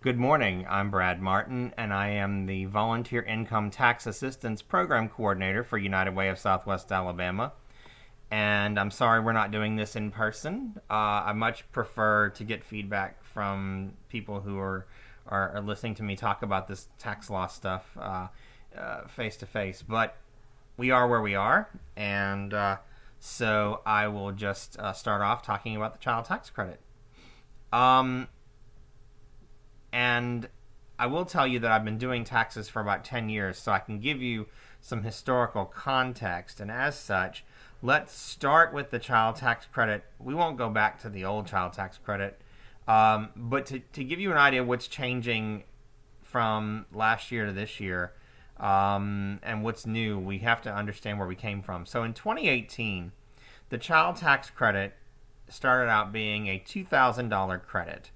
Good morning. I'm Brad Martin, and I am the Volunteer Income Tax Assistance Program Coordinator for United Way of Southwest Alabama. And I'm sorry we're not doing this in person. I much prefer to get feedback from people who are listening to me talk about this tax law stuff face to face. But we are where we are, and so I will just start off talking about the child tax credit. And I will tell you that I've been doing taxes for about 10 years, so I can give you some historical context. And as such, let's start with the child tax credit. We won't go back to the old child tax credit, but to give you an idea of what's changing from last year to this year, and what's new, we have to understand where we came from. So in 2018, the child tax credit started out being a $2,000 credit.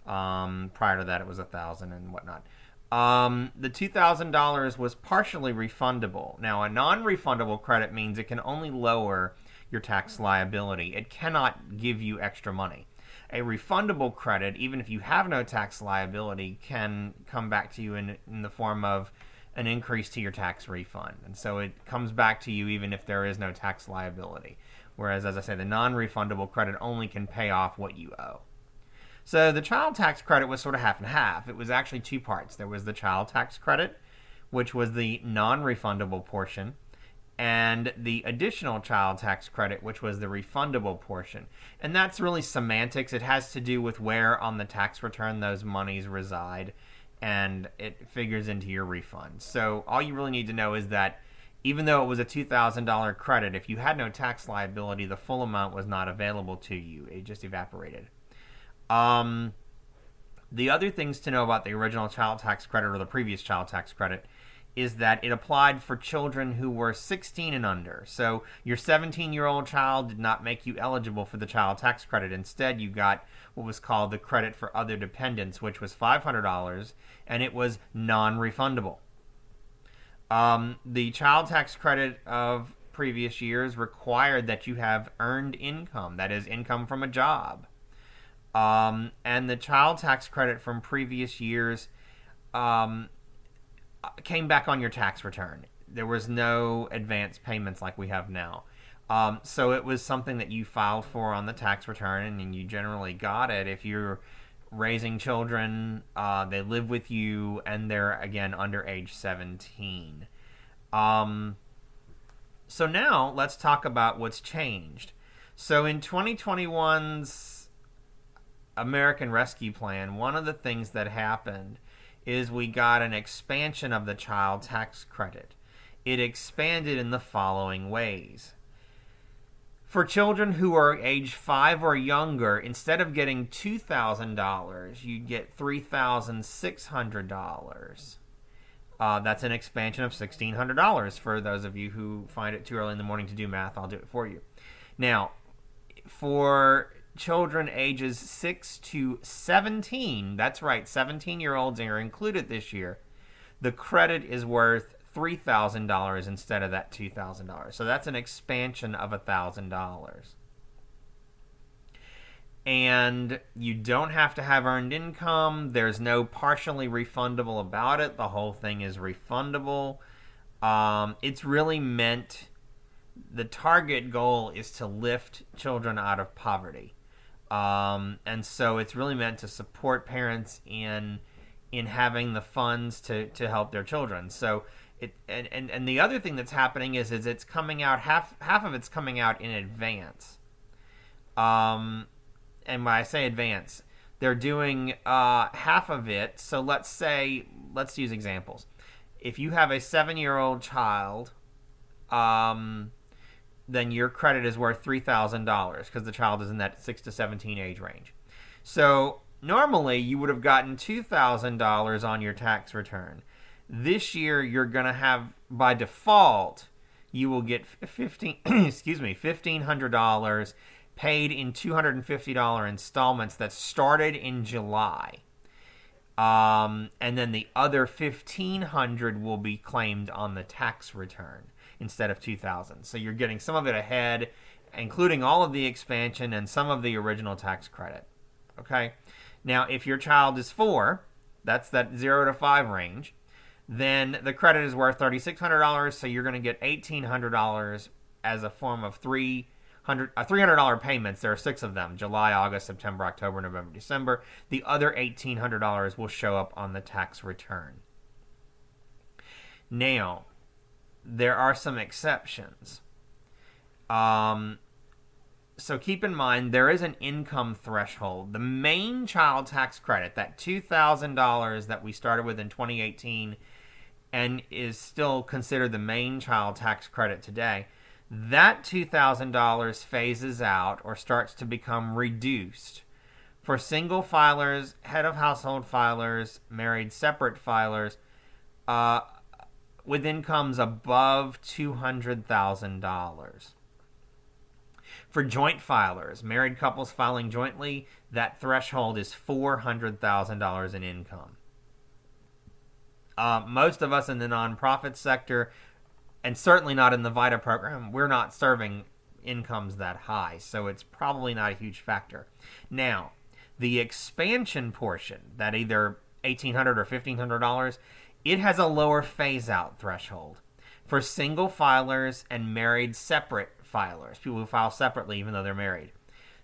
Prior to that, it was $1,000 and whatnot. The $2,000 was partially refundable. Now, a non-refundable credit means it can only lower your tax liability. It cannot give you extra money. A refundable credit, even if you have no tax liability, can come back to you in the form of an increase to your tax refund. And so it comes back to you even if there is no tax liability. Whereas, as I say, the non-refundable credit only can pay off what you owe. So the child tax credit was sort of half and half. It was actually two parts. There was the child tax credit, which was the non-refundable portion, and the additional child tax credit, which was the refundable portion. And that's really semantics. It has to do with where on the tax return those monies reside, and it figures into your refund. So all you really need to know is that even though it was a $2,000 credit, if you had no tax liability, the full amount was not available to you. It just evaporated. The other things to know about the original child tax credit or the previous child tax credit is that it applied for children who were 16 and under. So your 17-year-old child did not make you eligible for the child tax credit. Instead, you got what was called the credit for other dependents, which was $500, and it was non-refundable. The child tax credit of previous years required that you have earned income, that is, income from a job. And the child tax credit from previous years came back on your tax return. There was no advance payments like we have now. So it was something that you filed for on the tax return, and you generally got it if you're raising children, they live with you, and they're, again, under age 17. So now let's talk about what's changed. So in 2021's American Rescue Plan, one of the things that happened is we got an expansion of the child tax credit. It expanded in the following ways. For children who are age 5 or younger, instead of getting $2,000, you'd get $3,600. That's an expansion of $1,600. For those of you who find it too early in the morning to do math, I'll do it for you. Now, for children ages 6 to 17, that's right, 17-year-olds are included this year, the credit is worth $3,000 instead of that $2,000. So that's an expansion of $1,000. And you don't have to have earned income. There's no partially refundable about it. The whole thing is refundable. It's really meant, the target goal is to lift children out of poverty. And so it's really meant to support parents in having the funds to help their children. So and the other thing that's happening is it's coming out, half of it's coming out in advance. And when I say advance, they're doing half of it. So let's use examples. If you have a 7-year-old child, then your credit is worth $3,000 because the child is in that 6 to 17 age range. So normally you would have gotten $2,000 on your tax return. This year you're going to have, by default, you will get $1,500 paid in $250 installments that started in July. And then the other $1,500 will be claimed on the tax return instead of $2,000. So you're getting some of it ahead, including all of the expansion and some of the original tax credit. Okay? Now, if your child is 4, That's that 0 to 5 range. Then the credit is worth $3,600, so you're going to get $1,800 as a form of $300 payments. There are 6 of them: July, August, September, October, November, December. The other $1,800 will show up on the tax return. Now, there are some exceptions. So keep in mind, there is an income threshold. The main child tax credit, that $2,000 that we started with in 2018 and is still considered the main child tax credit today, that $2,000 phases out or starts to become reduced for single filers, head of household filers, married separate filers, with incomes above $200,000. For joint filers, married couples filing jointly, that threshold is $400,000 in income. Most of us in the nonprofit sector, and certainly not in the VITA program, we're not serving incomes that high, so it's probably not a huge factor. Now, the expansion portion, that either $1,800 or $1,500, it has a lower phase-out threshold. For single filers and married separate filers, people who file separately even though they're married,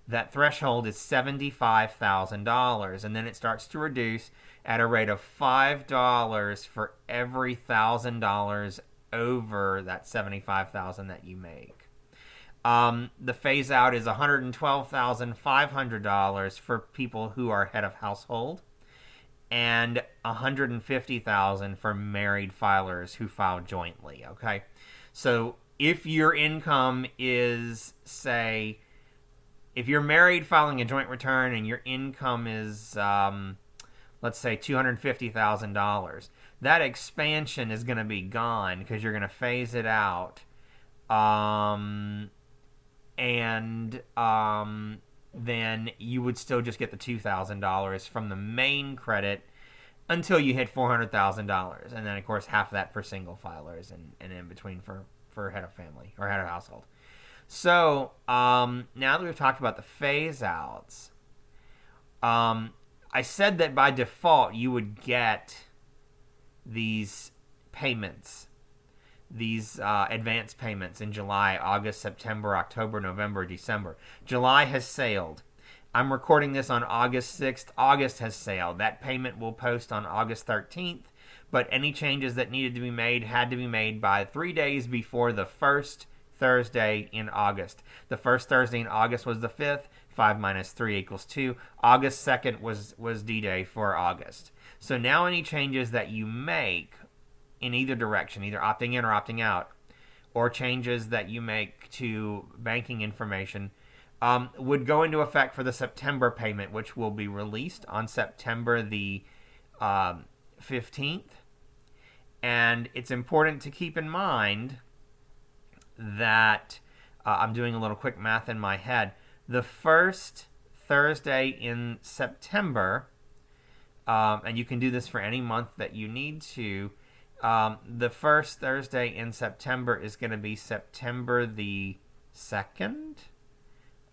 that threshold is $75,000, and then it starts to reduce at a rate of $5 for every $1,000 over that $75,000 that you make. The phase out is $112,500 for people who are head of household, and $150,000 for married filers who file jointly. Okay, so if your income is, say, if you're married filing a joint return and your income is, let's say, $250,000, that expansion is going to be gone because you're going to phase it out. Then you would still just get the $2,000 from the main credit until you hit $400,000. And then, of course, half of that for single filers and in between for head of family or head of household. So now that we've talked about the phase outs, I said that by default you would get these payments, these advance payments in July, August, September, October, November, December. July has sailed. I'm recording this on August 6th. August has sailed. That payment will post on August 13th, but any changes that needed to be made had to be made by 3 days before the first Thursday in August. The first Thursday in August was the 5th. 5 minus 3 equals 2. August 2nd was D-Day for August. So now any changes that you make in either direction, either opting in or opting out, or changes that you make to banking information, would go into effect for the September payment, which will be released on September the 15th. And it's important to keep in mind that I'm doing a little quick math in my head. The first Thursday in September, and you can do this for any month that you need to, the first Thursday in September is going to be September the 2nd.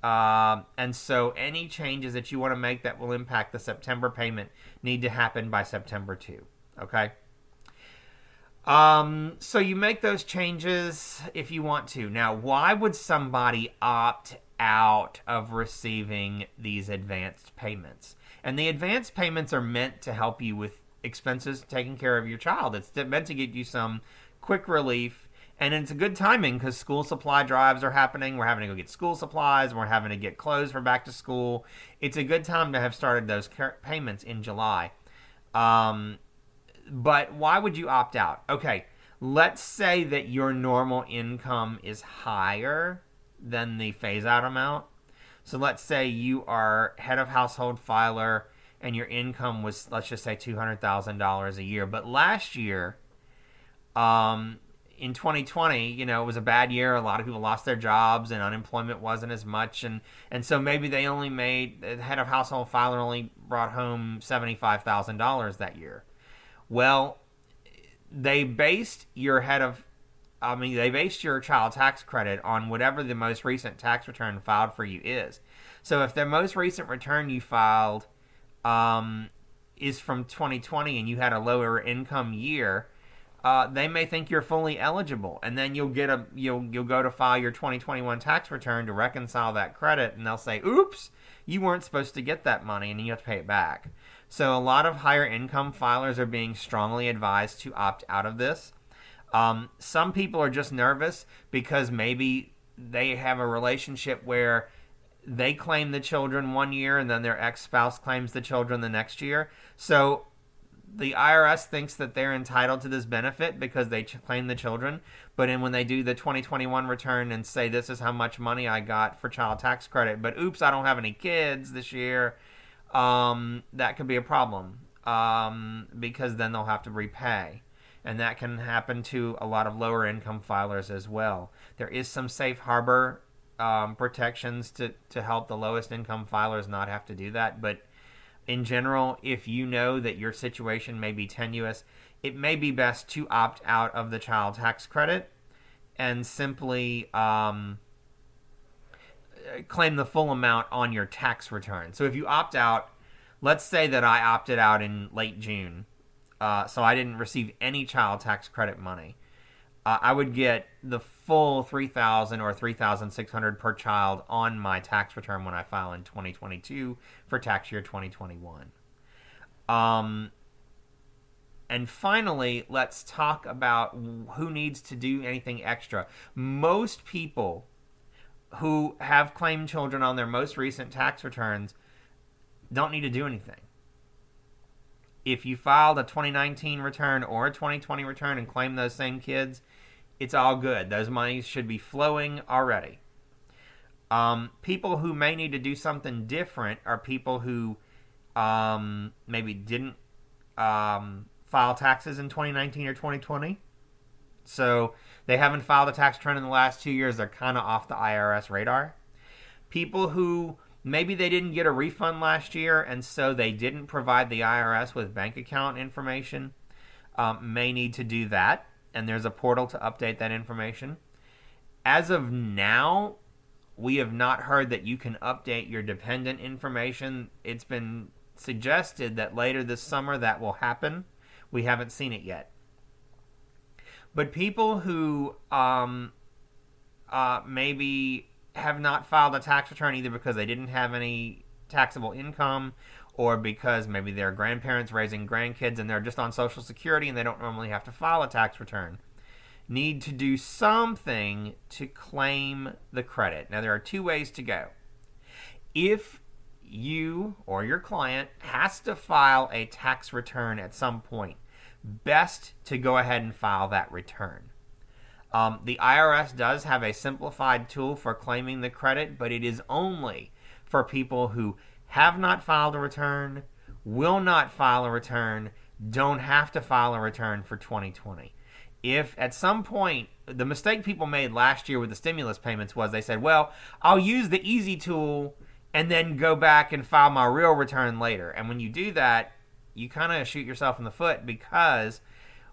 And so any changes that you want to make that will impact the September payment need to happen by September 2. Okay? So you make those changes if you want to. Now, why would somebody opt out of receiving these advanced payments? And the advanced payments are meant to help you with expenses taking care of your child. It's meant to get you some quick relief, and it's a good timing because school supply drives are happening. We're having to go get school supplies. We're having to get clothes for back to school. It's a good time to have started those payments in July. But why would you opt out? Okay, let's say that your normal income is higher than the phase-out amount. So let's say you are head of household filer and your income was, let's just say, $200,000 a year. But last year, in 2020, it was a bad year. A lot of people lost their jobs and unemployment wasn't as much. And so maybe the head of household filer only brought home $75,000 that year. Well, they based your child tax credit on whatever the most recent tax return filed for you is. So if the most recent return you filed is from 2020 and you had a lower income year, they may think you're fully eligible, and then you'll go to file your 2021 tax return to reconcile that credit, and they'll say, "Oops, you weren't supposed to get that money," and you have to pay it back. So a lot of higher income filers are being strongly advised to opt out of this. Some people are just nervous because maybe they have a relationship where they claim the children one year and then their ex-spouse claims the children the next year. So the IRS thinks that they're entitled to this benefit because they claim the children. But then when they do the 2021 return and say, this is how much money I got for child tax credit, but oops, I don't have any kids this year, that could be a problem because then they'll have to repay. And that can happen to a lot of lower income filers as well. There is some safe harbor protections to help the lowest income filers not have to do that. But in general, if you know that your situation may be tenuous, it may be best to opt out of the child tax credit and simply claim the full amount on your tax return. So if you opt out, let's say that I opted out in late June, so I didn't receive any child tax credit money. I would get the full $3,000 or $3,600 per child on my tax return when I file in 2022 for tax year 2021. And finally, let's talk about who needs to do anything extra. Most people who have claimed children on their most recent tax returns don't need to do anything. If you filed a 2019 return or a 2020 return and claim those same kids, it's all good. Those monies should be flowing already. People who may need to do something different are people who maybe didn't file taxes in 2019 or 2020. So they haven't filed a tax return in the last 2 years. They're kind of off the IRS radar. People who maybe they didn't get a refund last year, and so they didn't provide the IRS with bank account information, may need to do that. And there's a portal to update that information. As of now, we have not heard that you can update your dependent information. It's been suggested that later this summer that will happen. We haven't seen it yet. But people who maybe have not filed a tax return either because they didn't have any taxable income or because maybe their grandparents raising grandkids and they're just on Social Security and they don't normally have to file a tax return, need to do something to claim the credit. Now, there are two ways to go. If you or your client has to file a tax return at some point, best to go ahead and file that return. The IRS does have a simplified tool for claiming the credit, but it is only for people who have not filed a return, will not file a return, don't have to file a return for 2020. If at some point, the mistake people made last year with the stimulus payments was they said, well, I'll use the easy tool and then go back and file my real return later. And when you do that, you kind of shoot yourself in the foot because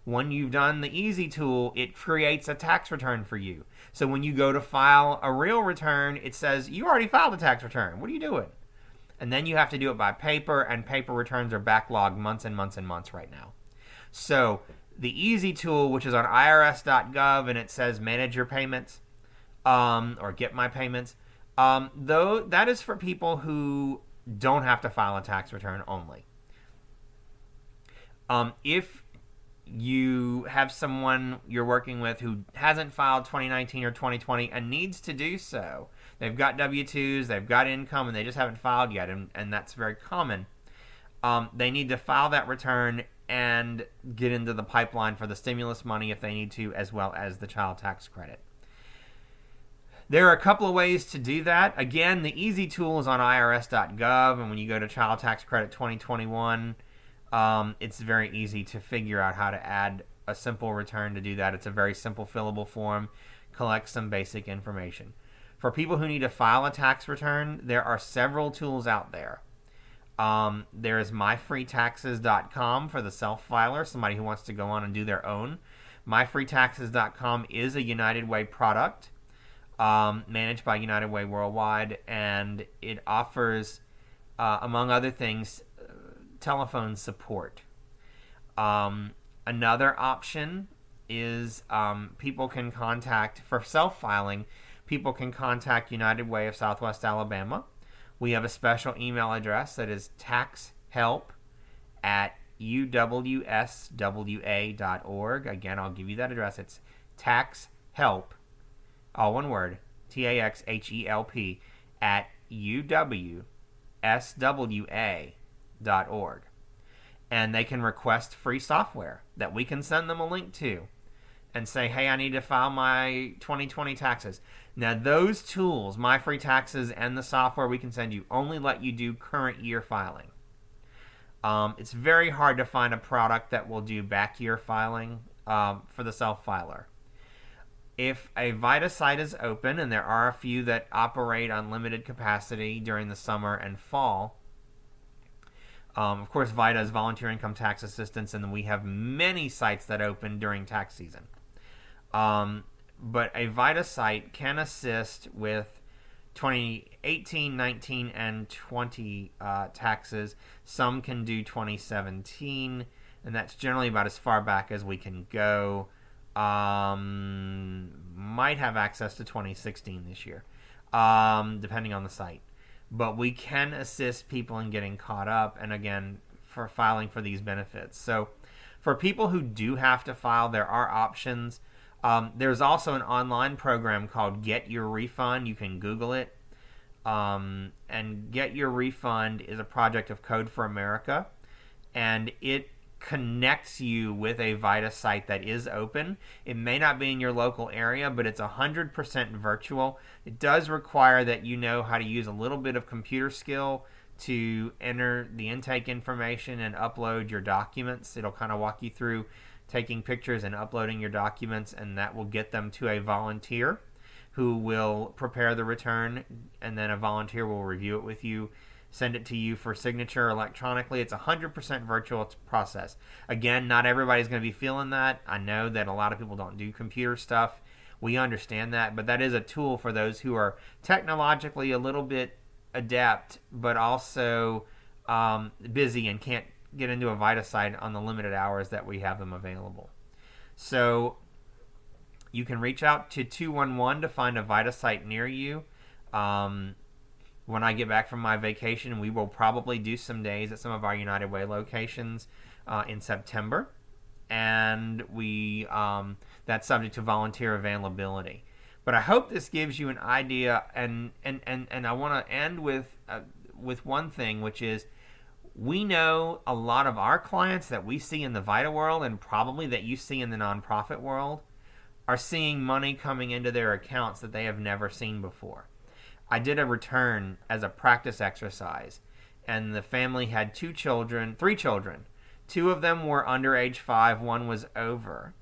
when you've done the easy tool, it creates a tax return for you. So when you go to file a real return, it says, you already filed a tax return. What are you doing? And then you have to do it by paper, and paper returns are backlogged months and months and months right now. So the easy tool, which is on irs.gov, and it says manage your payments or get my payments, though that is for people who don't have to file a tax return only. If you have someone you're working with who hasn't filed 2019 or 2020 and needs to do so, they've got W-2s, they've got income, and they just haven't filed yet, and that's very common. They need to file that return and get into the pipeline for the stimulus money if they need to, as well as the child tax credit. There are a couple of ways to do that. Again, the easy tool is on irs.gov, and when you go to Child Tax Credit 2021, it's very easy to figure out how to add a simple return to do that. It's a very simple fillable form, collects some basic information. For people who need to file a tax return, there are several tools out there. There is myfreetaxes.com for the self-filer, somebody who wants to go on and do their own. Myfreetaxes.com is a United Way product, managed by United Way Worldwide, and it offers, among other things, telephone support. Another option is people can contact, for self-filing, people can contact United Way of Southwest Alabama. We have a special email address that is taxhelp@uwswa.org. Again, I'll give you that address. It's taxhelp, all one word, TAXHELP, at uwswa.org. And they can request free software that we can send them a link to and say, hey, I need to file my 2020 taxes. Now, those tools, My Free Taxes and the software we can send you, only let you do current year filing. It's very hard to find a product that will do back year filing for the self-filer. If a VITA site is open, and there are a few that operate on limited capacity during the summer and fall, of course, VITA is Volunteer Income Tax Assistance, and we have many sites that open during tax season. But a VITA site can assist with 2018, 19, and 20 taxes. Some can do 2017, and that's generally about as far back as we can go. Might have access to 2016 this year, depending on the site. But we can assist people in getting caught up, and again, for filing for these benefits. So for people who do have to file, there are options. There's also an online program called Get Your Refund. You can Google it. And Get Your Refund is a project of Code for America, and it connects you with a VITA site that is open. It may not be in your local area, but it's 100% virtual. It does require that you know how to use a little bit of computer skill to enter the intake information and upload your documents. It'll kind of walk you through taking pictures and uploading your documents, and that will get them to a volunteer who will prepare the return, and then a volunteer will review it with you, send it to you for signature electronically. It's 100% virtual process. Again, not everybody's going to be feeling that. I know that a lot of people don't do computer stuff. We understand that, but that is a tool for those who are technologically a little bit adept, but also busy and can't get into a VITA site on the limited hours that we have them available. So you can reach out to 211 to find a VITA site near you. When I get back from my vacation, we will probably do some days at some of our United Way locations in September, and we that's subject to volunteer availability. But I hope this gives you an idea, and I want to end with one thing, which is we know a lot of our clients that we see in the VITA world, and probably that you see in the nonprofit world, are seeing money coming into their accounts that they have never seen before. I did a return as a practice exercise, and the family had three children. Two of them were under age 5, one was over.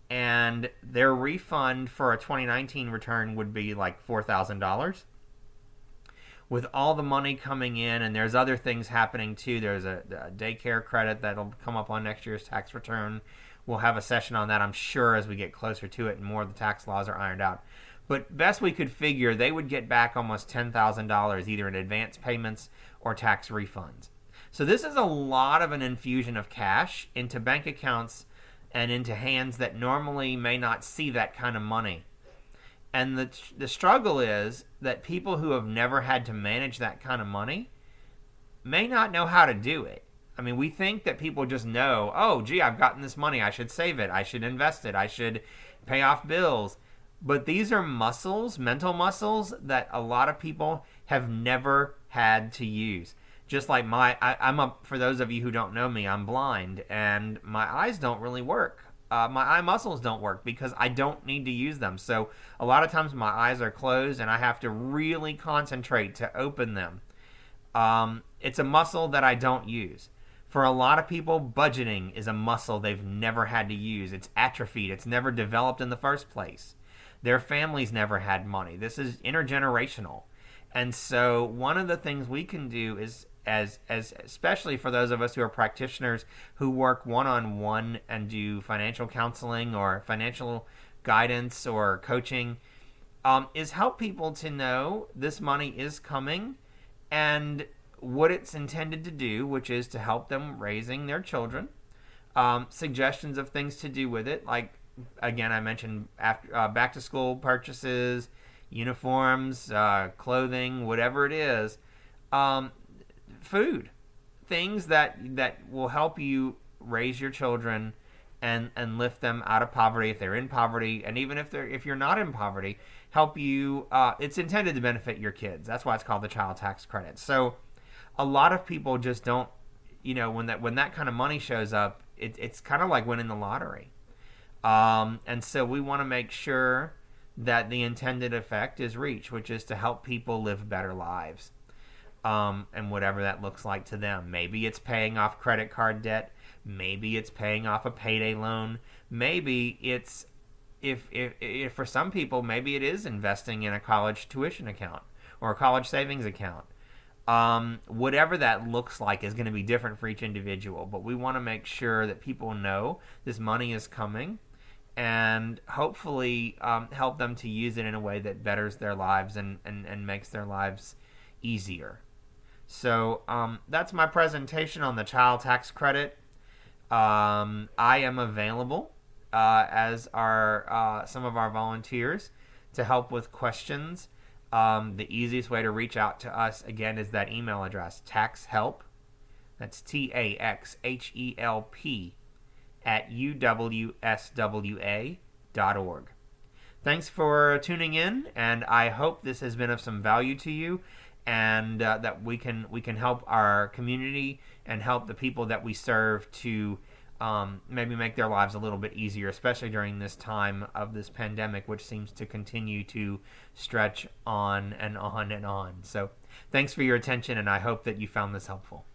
And their refund for a 2019 return would be like $4,000. With all the money coming in, and there's other things happening too. There's a daycare credit that'll come up on next year's tax return. We'll have a session on that, I'm sure, as we get closer to it and more of the tax laws are ironed out. But best we could figure, they would get back almost $10,000 either in advance payments or tax refunds. So this is a lot of an infusion of cash into bank accounts and into hands that normally may not see that kind of money. And the struggle is that people who have never had to manage that kind of money may not know how to do it. I mean, we think that people just know, oh, gee, I've gotten this money, I should save it, I should invest it, I should pay off bills. But these are muscles, mental muscles, that a lot of people have never had to use. Just like for those of you who don't know me, I'm blind, and my eyes don't really work. My eye muscles don't work because I don't need to use them. So a lot of times my eyes are closed, and I have to really concentrate to open them. It's a muscle that I don't use. For a lot of people, budgeting is a muscle they've never had to use. It's atrophied. It's never developed in the first place. Their families never had money. This is intergenerational. And so one of the things we can do is, as especially for those of us who are practitioners who work one-on-one and do financial counseling or financial guidance or coaching, is help people to know this money is coming, and what it's intended to do, which is to help them raising their children. Suggestions of things to do with it, like again I mentioned, after back to school purchases, uniforms, clothing, whatever it is, food, things that will help you raise your children and lift them out of poverty if they're in poverty, and even if you're not in poverty, help you. It's intended to benefit your kids. That's why it's called the child tax credit. So a lot of people just don't, when that kind of money shows up, it's kind of like winning the lottery. And so we want to make sure that the intended effect is reached, which is to help people live better lives. And whatever that looks like to them. Maybe it's paying off credit card debt. Maybe it's paying off a payday loan. Maybe it's, if for some people, maybe it is investing in a college tuition account or a college savings account. Whatever that looks like is going to be different for each individual, but we want to make sure that people know this money is coming, and hopefully help them to use it in a way that betters their lives and makes their lives easier. So that's my presentation on the child tax credit. I am available, as are some of our volunteers, to help with questions. The easiest way to reach out to us, again, is that email address, taxhelp, that's TAXHELP, at uwswa.org. Thanks for tuning in, and I hope this has been of some value to you, and that we can help our community and help the people that we serve to maybe make their lives a little bit easier, especially during this time of this pandemic, which seems to continue to stretch on and on and on. So thanks for your attention, and I hope that you found this helpful.